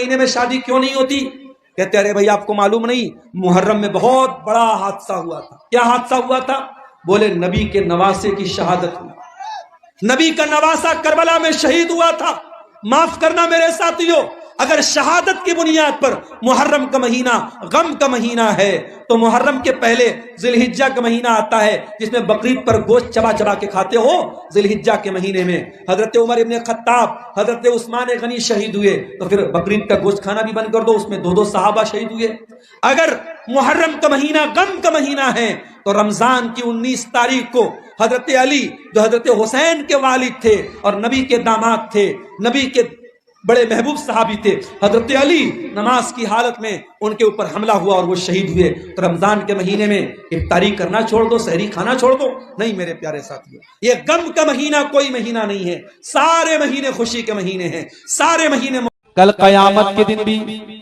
مہینے میں شادی کیوں نہیں ہوتی؟ کہتے ارے بھائی آپ کو معلوم نہیں، محرم میں بہت بڑا حادثہ ہوا تھا۔ کیا حادثہ ہوا تھا؟ بولے نبی کے نواسے کی شہادت ہوئی، نبی کا نواسا کربلا میں شہید ہوا تھا۔ معاف کرنا میرے ساتھیوں، اگر شہادت کی بنیاد پر محرم کا مہینہ غم کا مہینہ ہے تو محرم کے پہلے ذی الحجہ کا مہینہ آتا ہے جس میں بقرعید پر گوشت چبا چبا کے کھاتے ہو۔ ذی الحجہ کے مہینے میں حضرت عمر ابن خطاب، حضرت عثمان غنی شہید ہوئے تو پھر بقرعید کا گوشت کھانا بھی بند کر دو، اس میں 2 صحابہ شہید ہوئے۔ اگر محرم کا مہینہ غم کا مہینہ ہے تو رمضان کی 19 تاریخ کو حضرت علی جو حضرت حسین کے والد تھے اور نبی کے داماد تھے، نبی کے بڑے محبوب صحابی تھے، حضرت علی نماز کی حالت میں ان کے اوپر حملہ ہوا اور وہ شہید ہوئے۔ تو رمضان کے مہینے میں افطاری کرنا چھوڑ دو، سحری کھانا چھوڑ دو؟ نہیں میرے پیارے ساتھیوں، یہ غم کا مہینہ کوئی مہینہ نہیں ہے، سارے مہینے خوشی کے مہینے ہیں، سارے مہینے۔ کل قیامت کے دن بھی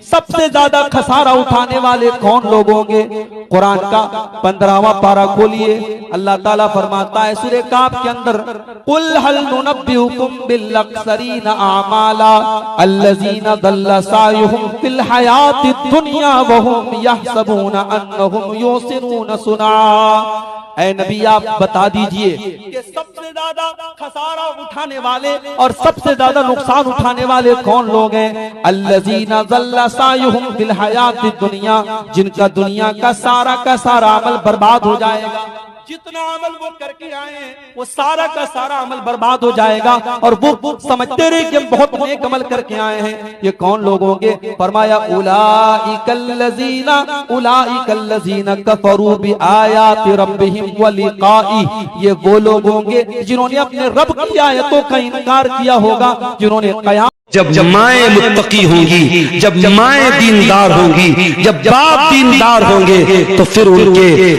سب سے زیادہ خسارہ اٹھانے والے کون لوگ ہوں گے؟ قرآن کا 15واں پارہ کھولیے، اللہ تعالیٰ فرماتا ہے سورہ کاف کے اندر، قُلْ هَلْ نُنَبِّئُكُمْ بِالْأَخْسَرِينَ أَعْمَالًا الَّذِينَ ضَلَّ سَعْيُهُمْ فِي الْحَيَاةِ الدُّنْيَا وَهُمْ يَحْسَبُونَ أَنَّهُمْ يُحْسِنُونَ صُنْعًا۔ اے نبی آپ بتا دیجئے کہ سب سے زیادہ خسارہ اٹھانے والے اور سب سے زیادہ نقصان اٹھانے والے کون لوگ ہیں؟ الذین ضل سعیہم فی الحیات الدنیا، جن کا دنیا کا سارا عمل برباد ہو جائے گا۔ جتنا عمل وہ کر کے آئے ہیں وہ سارا کا سارا عمل برباد ہو جائے گا، اور وہ سمجھتے رہے کہ ہم بہت نیک عمل کر کے آئے ہیں۔ یہ کون لوگ ہوں گے؟ فرمایا اولئک الذین کفروا بآیات ربہم ولقائہ، یہ وہ لوگ ہوں گے جنہوں نے اپنے رب کی آیتوں کا انکار کیا ہوگا، جنہوں نے قیامت جب مائیں متقی ہوں گی، جب مائیں دیندار ہوں گی، جب باپ دیندار ہوں گے تو پھر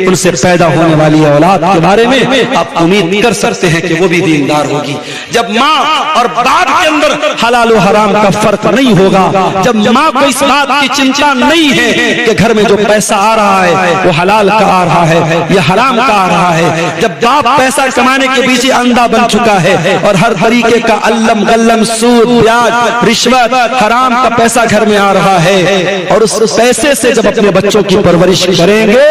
ان سے پیدا ہونے والی اولاد کے بارے میں آپ امید کر سکتے ہیں کہ وہ بھی دیندار ہوگی۔ جب ماں اور باپ کے اندر حلال و حرام کا فرق نہیں ہوگا، جب ماں کو اس بات کی چنتا نہیں ہے کہ گھر میں جو پیسہ آ رہا ہے وہ حلال کا آ رہا ہے یا حرام کا آ رہا ہے، جب باپ پیسہ کمانے کے پیچھے اندھا بن چکا ہے اور ہر طریقے کا علم غلم سود بیاج رشوت حرام کا پیسہ گھر میں آ رہا ہے، اور اس پیسے سے جب اپنے بچوں کی پرورش کریں گے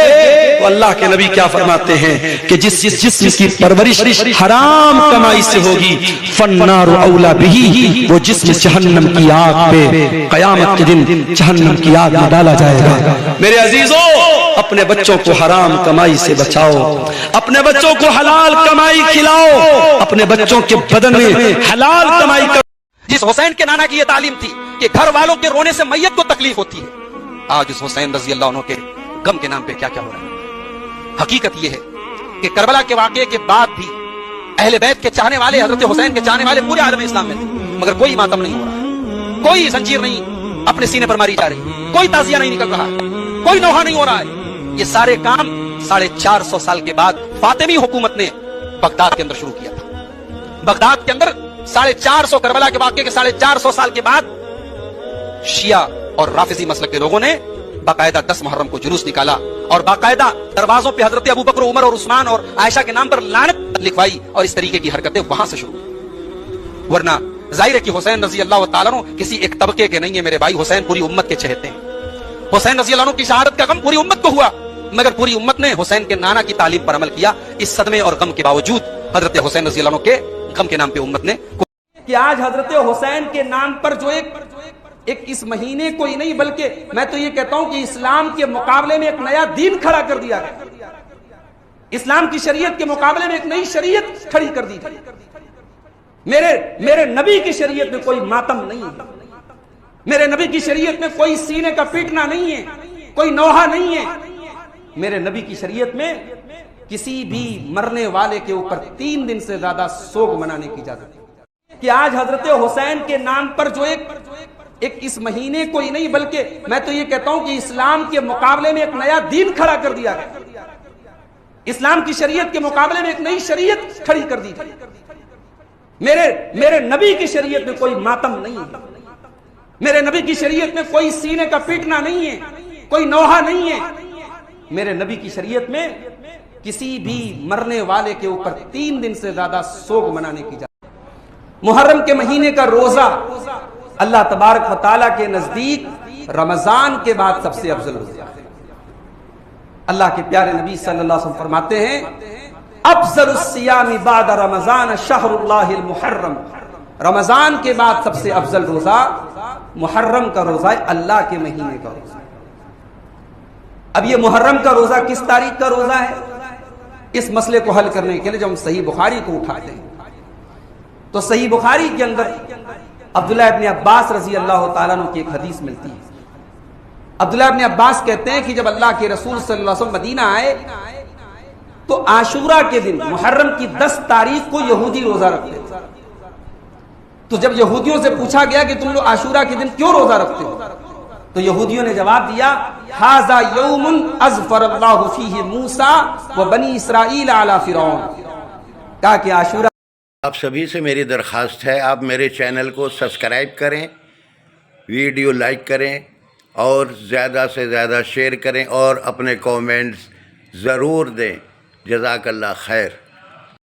تو اللہ کے نبی کیا فرماتے ہیں کہ جس جسم کی پرورش حرام کمائی سے ہوگی فالنار اولا بہی، وہ جسم جہنم کی آگ پہ قیامت کے دن جہنم کی آگ میں ڈالا جائے گا۔ میرے عزیزوں، اپنے بچوں کو حرام کمائی سے بچاؤ، اپنے بچوں کو حلال کمائی کھلاؤ، اپنے بچوں کے بدن میں حلال کمائی کرو۔ جس حسین کے نانا کی یہ تعلیم تھی کہ گھر والوں کے رونے سے میت کو تکلیف ہوتی ہے، آج اس حسین رضی اللہ عنہ کے غم کے نام پہ کیا کیا ہو رہا ہے۔ حقیقت یہ ہے کہ کربلا کے واقعے کے بعد بھی اہل بیت کے چاہنے والے، حضرت حسین کے چاہنے والے پورے عالم اسلام میں تھے، مگر کوئی ماتم نہیں ہو رہا ہے، کوئی زنجیر نہیں اپنے سینے پر ماری جا رہی، کوئی تعزیہ نہیں نکل رہا ہے، کوئی نوحہ نہیں ہو رہا ہے۔ یہ سارے کام 450 سال کے بعد فاطمی حکومت نے بغداد کے اندر شروع کیا تھا۔ بغداد کے اندر 450 کربلا کے واقعے کے 450 سال کے بعد شیعہ اور رافضی مسلک کے لوگوں نے باقاعدہ 10 محرم کو جلوس نکالا اور باقاعدہ دروازوں پہ حضرت ابو بکر، عمر اور عثمان اور عائشہ کے نام پر لعنت لکھوائی، اور اس طریقے کی حرکتیں وہاں سے شروع ہوئی۔ ورنہ ظاہر ہے کہ حسین رضی اللہ تعالیٰ عنہ کسی ایک طبقے کے نہیں ہے میرے بھائی، حسین پوری امت کے چہتے ہیں۔ حسین رضی اللہ عنہ کی شہادت کا غم پوری امت کو ہوا، مگر پوری امت نے حسین کے نانا کی تعلیم پر عمل کیا۔ اس صدمے اور غم کے باوجود حضرت حسین رضی اللہ عنہ کے غم کے نام پہ امت نے کہ آج حضرت حسین کے نام پر جو ایک اس مہینے کو ہی نہیں بلکہ میں تو یہ کہتا ہوں کہ اسلام کے مقابلے میں ایک نیا دین کھڑا کر دیا گیا، اسلام کی شریعت کے مقابلے میں ایک نئی شریعت کھڑی کر دی گئی۔ میرے نبی کی شریعت میں کوئی ماتم نہیں ہے، میرے نبی کی شریعت میں کوئی سینے کا پیٹنا نہیں ہے، کوئی نوحہ نہیں ہے۔ میرے نبی کی شریعت میں کسی بھی مرنے والے کے اوپر 3 دن سے زیادہ سوگ منانے کی اجازت ہے۔ کہ آج حضرت حسین کے نام پر جو ایک اس مہینے کو ہی نہیں بلکہ میں تو یہ کہتا ہوں کہ اسلام کے مقابلے میں ایک نیا دین کھڑا کر دیا گیا، اسلام کی شریعت کے مقابلے میں ایک نئی شریعت کھڑی کر دی گئی۔ میرے نبی کی شریعت میں کوئی ماتم نہیں ہے، میرے نبی کی شریعت میں کوئی سینے کا پیٹنا نہیں ہے، کوئی نوحہ نہیں ہے۔ میرے نبی کی شریعت میں کسی بھی مرنے والے کے اوپر 3 دن سے زیادہ سوگ منانے کی اجازت۔ محرم کے مہینے کا روزہ اللہ تبارک و تعالیٰ کے نزدیک رمضان کے بعد سب سے افضل روزہ ہے۔ اللہ کے پیارے نبی صلی اللہ علیہ وسلم فرماتے ہیں افضل الصیام بعد رمضان شہر اللہ المحرم، رمضان کے بعد سب سے افضل روزہ محرم کا روزہ ہے، اللہ کے مہینے کا روزہ۔ اب یہ محرم کا روزہ کس تاریخ کا روزہ ہے؟ اس مسئلے کو حل کرنے کے لیے جب ہم صحیح بخاری کو اٹھاتے ہیں تو صحیح بخاری کے اندر عبداللہ ابن عباس رضی اللہ تعالیٰ عنہ کی ایک حدیث ملتی ہے۔ عبداللہ ابن عباس کہتے ہیں کہ جب اللہ کے رسول صلی اللہ علیہ وسلم مدینہ آئے تو عاشورہ کے دن محرم کی 10 تاریخ کو یہودی روزہ رکھتے تھے۔ تو جب یہودیوں سے پوچھا گیا کہ تم لوگ عاشورہ کے دن کیوں روزہ رکھتے ہو، تو یہودیوں نے جواب دیا ھذا یوم اظفر اللہ فیہ موسیٰ و بنی اسرائیل علی فرعون، کہا کہ عاشورہ۔ آپ سبھی سے میری درخواست ہے آپ میرے چینل کو سبسکرائب کریں، ویڈیو لائک کریں اور زیادہ سے زیادہ شیئر کریں اور اپنے کومنٹس ضرور دیں۔ جزاک اللہ خیر۔